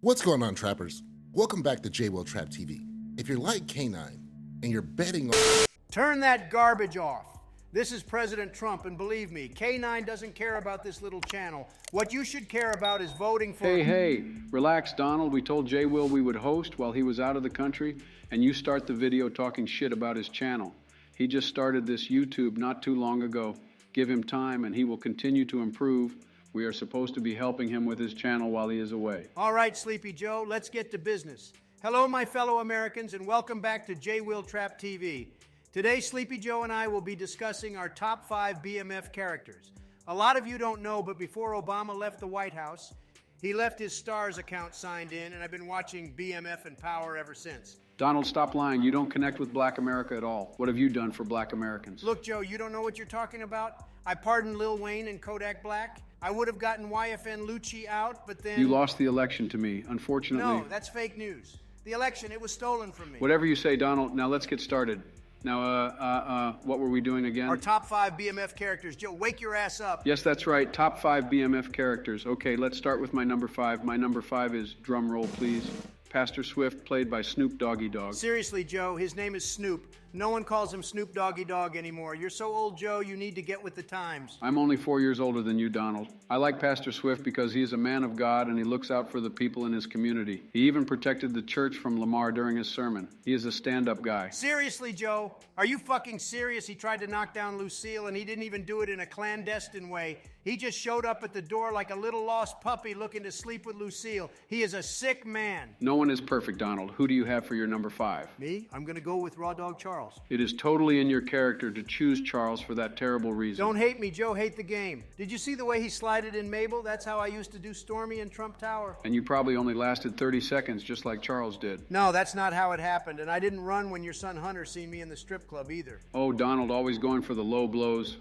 What's going on, trappers? Welcome back to J-Will Trap TV. If you're like K9 and you're betting on... Turn that garbage off. This is President Trump, and believe me, K9 doesn't care about this little channel. What you should care about is voting for... Hey, relax, Donald. We told J-Will we would host while he was out of the country, and you start the video talking shit about his channel. He just started this YouTube not too long ago. Give him time, and he will continue to improve. We are supposed to be helping him with his channel while he is away. All right, Sleepy Joe, let's get to business. Hello, my fellow Americans, and welcome back to J-Will Trap TV. Today, Sleepy Joe and I will be discussing our top 5 BMF characters. A lot of you don't know, but before Obama left the White House, he left his Stars account signed in, and I've been watching BMF and Power ever since. Donald, stop lying. You don't connect with Black America at all. What have you done for Black Americans? Look, Joe, you don't know what you're talking about? I pardoned Lil Wayne and Kodak Black. I would have gotten YFN Lucci out, but then... You lost the election to me, unfortunately. No, that's fake news. The election, it was stolen from me. Whatever you say, Donald. Now let's get started. Now, what were we doing again? Our top 5 BMF characters. Joe, wake your ass up. Yes, that's right. Top 5 BMF characters. Okay, let's start with my number 5. My number 5 is, drum roll please, Pastor Swift, played by Snoop Doggy Dogg. Seriously, Joe, his name is Snoop. No one calls him Snoop Doggy Dogg anymore. You're so old, Joe, you need to get with the times. I'm only 4 years older than you, Donald. I like Pastor Swift because he is a man of God and he looks out for the people in his community. He even protected the church from Lamar during his sermon. He is a stand-up guy. Seriously, Joe? Are you fucking serious? He tried to knock down Lucille and he didn't even do it in a clandestine way. He just showed up at the door like a little lost puppy looking to sleep with Lucille. He is a sick man. No one is perfect, Donald. Who do you have for your number 5? Me? I'm gonna go with Raw Dog Charles. It is totally in your character to choose Charles for that terrible reason. Don't hate me, Joe. Hate the game. Did you see the way he slided in Mabel? That's how I used to do Stormy in Trump Tower. And you probably only lasted 30 seconds, just like Charles did. No, that's not how it happened. And I didn't run when your son Hunter seen me in the strip club either. Oh, Donald, always going for the low blows.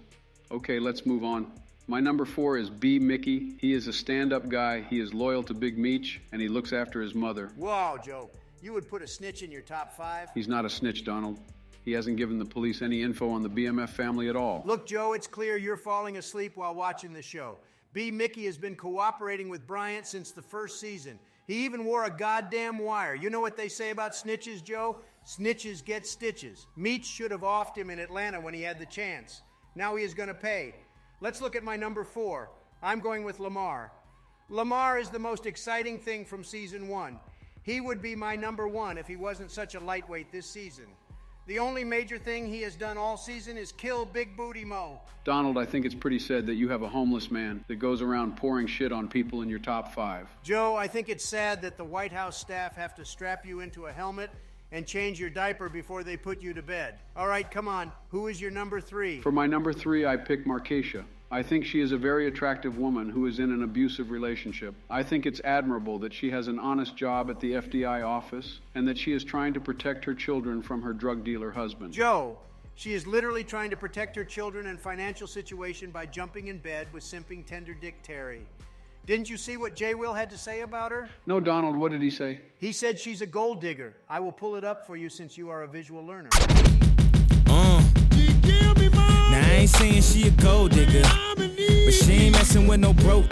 Okay, let's move on. My number 4 is B. Mickey. He is a stand-up guy. He is loyal to Big Meech, and he looks after his mother. Wow, Joe. You would put a snitch in your top 5? He's not a snitch, Donald. He hasn't given the police any info on the BMF family at all. Look, Joe, it's clear you're falling asleep while watching the show. B. Mickey has been cooperating with Bryant since the first season. He even wore a goddamn wire. You know what they say about snitches, Joe? Snitches get stitches. Meech should have offed him in Atlanta when he had the chance. Now he is going to pay. Let's look at my number 4. I'm going with Lamar. Lamar is the most exciting thing from season 1. He would be my number 1 if he wasn't such a lightweight this season. The only major thing he has done all season is kill Big Booty Mo. Donald, I think it's pretty sad that you have a homeless man that goes around pouring shit on people in your top 5. Joe, I think it's sad that the White House staff have to strap you into a helmet and change your diaper before they put you to bed. All right, come on. Who is your number 3? For my number 3, I pick Markeisha. I think she is a very attractive woman who is in an abusive relationship. I think it's admirable that she has an honest job at the FBI office and that she is trying to protect her children from her drug dealer husband. Joe, she is literally trying to protect her children and financial situation by jumping in bed with simping Tender Dick Terry. Didn't you see what J. Will had to say about her? No, Donald, what did he say? He said she's a gold digger. I will pull it up for you since you are a visual learner. Now I ain't saying she a gold digger, but she ain't messing with no broke.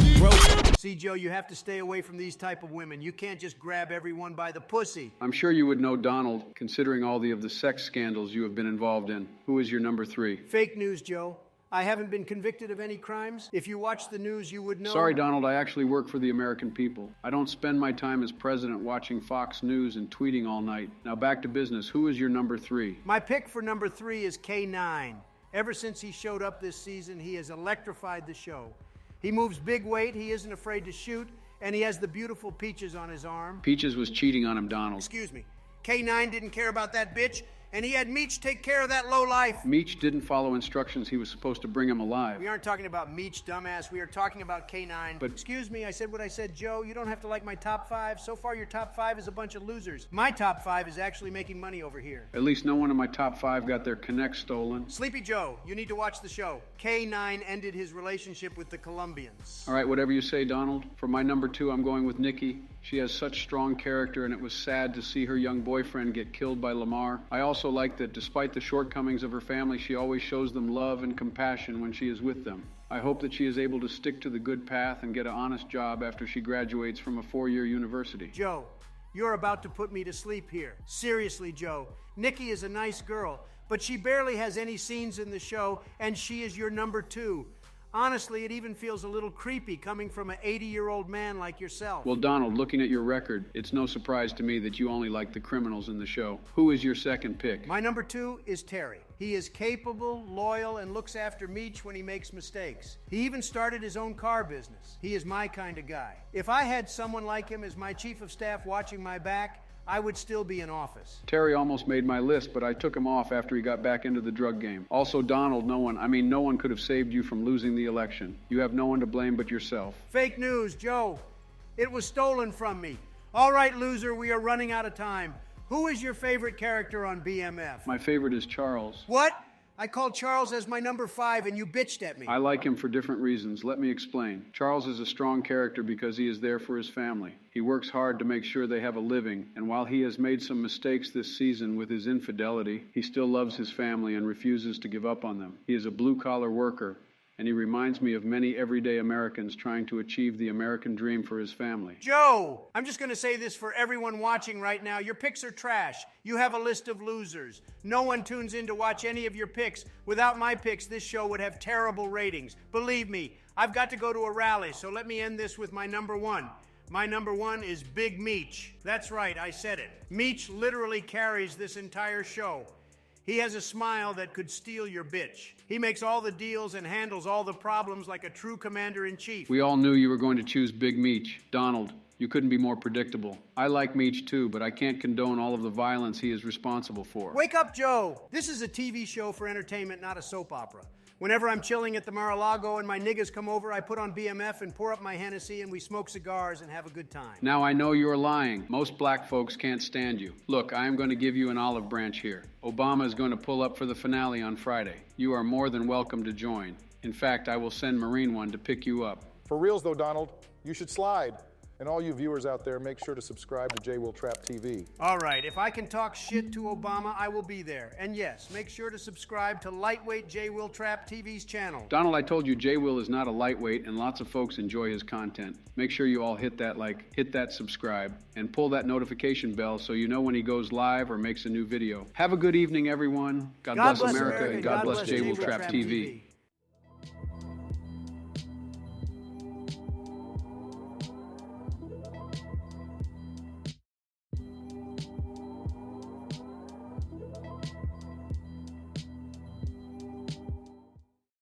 See, Joe, you have to stay away from these type of women. You can't just grab everyone by the pussy. I'm sure you would know Donald, considering all of the sex scandals you have been involved in. Who is your number 3? Fake news, Joe. I haven't been convicted of any crimes. If you watch the news, you would know. Sorry, Donald, I actually work for the American people. I don't spend my time as president watching Fox News and tweeting all night. Now back to business. Who is your number 3? My pick for number 3 is K9. Ever since he showed up this season, he has electrified the show. He moves big weight, he isn't afraid to shoot, and he has the beautiful Peaches on his arm. Peaches was cheating on him, Donald. Excuse me. K9 didn't care about that bitch, and he had Meech take care of that lowlife. Meech didn't follow instructions. He was supposed to bring him alive. We aren't talking about Meech, dumbass. We are talking about K9. But excuse me, I said what I said, Joe. You don't have to like my top 5. So far, your top 5 is a bunch of losers. My top 5 is actually making money over here. At least no one in my top 5 got their connect stolen. Sleepy Joe, you need to watch the show. K9 ended his relationship with the Colombians. All right, whatever you say, Donald. For my number 2, I'm going with Nikki. She has such strong character, and it was sad to see her young boyfriend get killed by Lamar. I also like that despite the shortcomings of her family, she always shows them love and compassion when she is with them. I hope that she is able to stick to the good path and get an honest job after she graduates from a 4-year university. Joe, you're about to put me to sleep here. Seriously, Joe. Nikki is a nice girl, but she barely has any scenes in the show, and she is your number 2. Honestly, it even feels a little creepy coming from an 80-year-old man like yourself. Well, Donald, looking at your record, it's no surprise to me that you only like the criminals in the show. Who is your second pick? My number 2 is Terry. He is capable, loyal, and looks after Meech when he makes mistakes. He even started his own car business. He is my kind of guy. If I had someone like him as my chief of staff watching my back, I would still be in office. Terry almost made my list, but I took him off after he got back into the drug game. Also, Donald, no one could have saved you from losing the election. You have no one to blame but yourself. Fake news, Joe. It was stolen from me. All right, loser, we are running out of time. Who is your favorite character on BMF? My favorite is Charles. What? I called Charles as my number 5 and you bitched at me. I like him for different reasons. Let me explain. Charles is a strong character because he is there for his family. He works hard to make sure they have a living, and while he has made some mistakes this season with his infidelity, he still loves his family and refuses to give up on them. He is a blue-collar worker, and he reminds me of many everyday Americans trying to achieve the American dream for his family. Joe, I'm just going to say this for everyone watching right now. Your picks are trash. You have a list of losers. No one tunes in to watch any of your picks. Without my picks, this show would have terrible ratings. Believe me, I've got to go to a rally, so let me end this with my number 1. My number 1 is Big Meech. That's right, I said it. Meech literally carries this entire show. He has a smile that could steal your bitch. He makes all the deals and handles all the problems like a true commander-in-chief. We all knew you were going to choose Big Meech. Donald, you couldn't be more predictable. I like Meech too, but I can't condone all of the violence he is responsible for. Wake up, Joe. This is a TV show for entertainment, not a soap opera. Whenever I'm chilling at the Mar-a-Lago and my niggas come over, I put on BMF and pour up my Hennessy and we smoke cigars and have a good time. Now I know you're lying. Most black folks can't stand you. Look, I am going to give you an olive branch here. Obama is going to pull up for the finale on Friday. You are more than welcome to join. In fact, I will send Marine One to pick you up. For reals though, Donald, you should slide. And all you viewers out there, make sure to subscribe to J. Will Trap TV. All right, if I can talk shit to Obama, I will be there. And yes, make sure to subscribe to Lightweight J. Will Trap TV's channel. Donald, I told you J. Will is not a lightweight, and lots of folks enjoy his content. Make sure you all hit that like, hit that subscribe, and pull that notification bell so you know when he goes live or makes a new video. Have a good evening, everyone. God bless America, and God bless J. Will Trap TV.